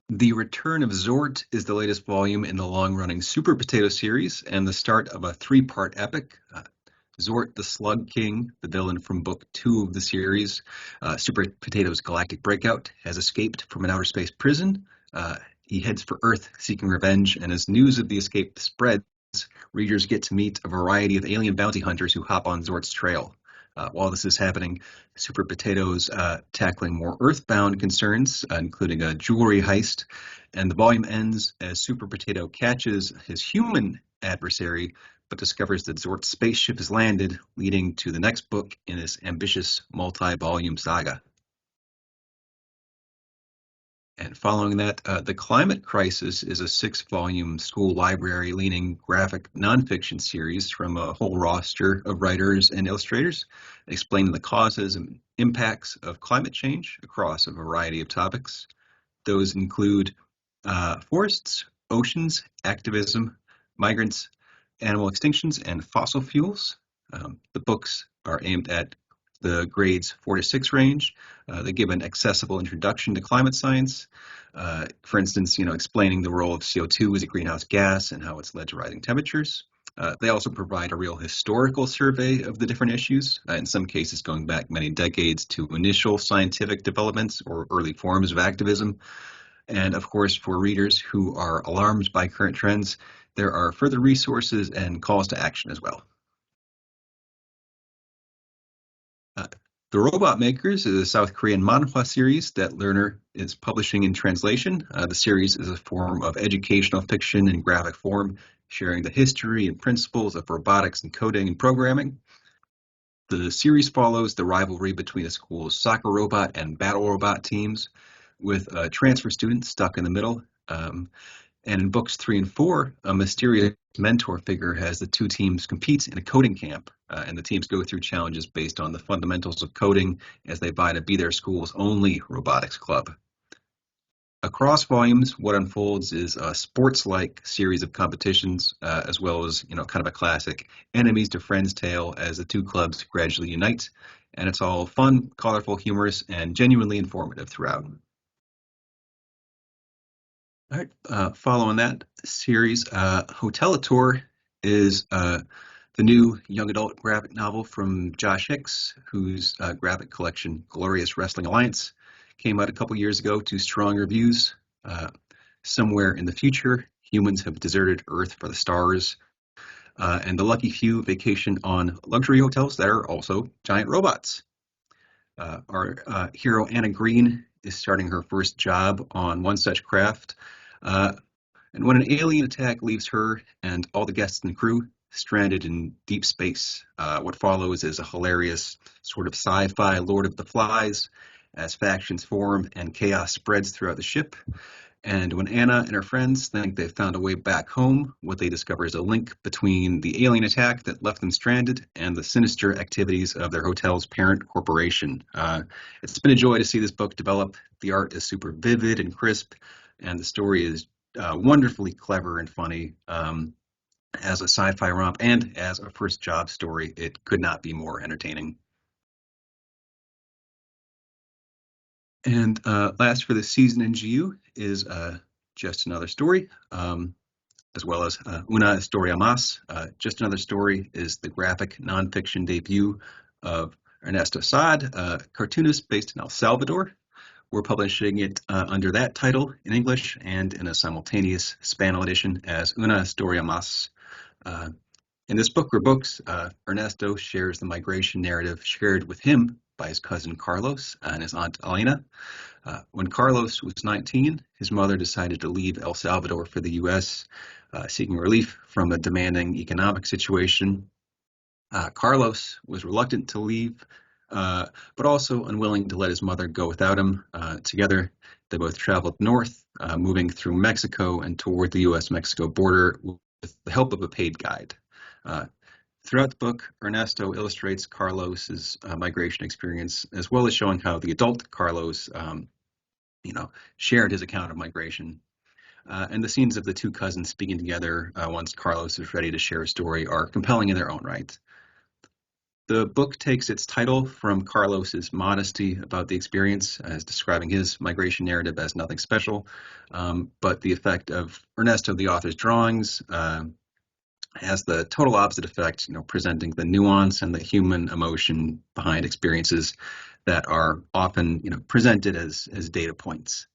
The Return of Zort is the latest volume in the long-running Super Potato series and the start of a three-part epic. Zort, the Slug King, the villain from book 2 of the series, Super Potato's galactic breakout, has escaped from an outer space prison. He heads for Earth seeking revenge, and as news of the escape spreads, readers get to meet a variety of alien bounty hunters who hop on Zort's trail. While this is happening, Super Potato's tackling more earthbound concerns, including a jewelry heist, and the volume ends as Super Potato catches his human adversary, but discovers that Zort's spaceship has landed, leading to the next book in this ambitious multi-volume saga. And following that, The Climate Crisis is a 6-volume school library-leaning graphic nonfiction series from a whole roster of writers and illustrators, explaining the causes and impacts of climate change across a variety of topics. Those include forests, oceans, activism, migrants, animal extinctions, and fossil fuels. The books are aimed at the grades 4 to 6 range. They give an accessible introduction to climate science. For instance, explaining the role of CO2 as a greenhouse gas and how it's led to rising temperatures. They also provide a real historical survey of the different issues, in some cases going back many decades to initial scientific developments or early forms of activism. And of course, for readers who are alarmed by current trends, there are further resources and calls to action as well. The Robot Makers is a South Korean manhwa series that Lerner is publishing in translation. The series is a form of educational fiction in graphic form, sharing the history and principles of robotics and coding and programming. The series follows the rivalry between the school's soccer robot and battle robot teams, with a transfer student stuck in the middle. And in books 3 and 4, a mysterious mentor figure has the two teams compete in a coding camp, and the teams go through challenges based on the fundamentals of coding as they vie to be their school's only robotics club. Across volumes, what unfolds is a sports-like series of competitions, as well as, kind of a classic enemies to friends tale as the two clubs gradually unite, and it's all fun, colorful, humorous, and genuinely informative throughout. All right, following that series, Hotelator is the new young adult graphic novel from Josh Hicks, whose graphic collection, Glorious Wrestling Alliance, came out a couple years ago to strong reviews. Somewhere in the future, humans have deserted Earth for the stars, and the lucky few vacation on luxury hotels that are also giant robots. Our hero, Anna Green, is starting her first job on one such craft. And when an alien attack leaves her and all the guests and crew stranded in deep space, what follows is a hilarious sort of sci-fi Lord of the Flies as factions form and chaos spreads throughout the ship. And when Anna and her friends think they've found a way back home, what they discover is a link between the alien attack that left them stranded and the sinister activities of their hotel's parent corporation. It's been a joy to see this book develop. The art is super vivid and crisp, and the story is wonderfully clever and funny. As a sci-fi romp and as a first job story, it could not be more entertaining. And last for the season in GU is Just Another Story, as well as Una Historia Más. Just Another Story is the graphic nonfiction debut of Ernesto Saad, a cartoonist based in El Salvador. We're publishing it under that title in English and in a simultaneous Spanish edition as Una Historia Más. In this book or books, Ernesto shares the migration narrative shared with him by his cousin Carlos and his aunt Elena. When Carlos was 19, his mother decided to leave El Salvador for the U.S., seeking relief from a demanding economic situation. Carlos was reluctant to leave, but also unwilling to let his mother go without him. Together, they both traveled north, moving through Mexico and toward the U.S.-Mexico border with the help of a paid guide. Throughout the book, Ernesto illustrates Carlos's migration experience, as well as showing how the adult Carlos, shared his account of migration. And the scenes of the two cousins speaking together once Carlos is ready to share a story are compelling in their own right. The book takes its title from Carlos's modesty about the experience, as describing his migration narrative as nothing special. But the effect of Ernesto, the author's drawings, has the total opposite effect, presenting the nuance and the human emotion behind experiences that are often, presented as data points.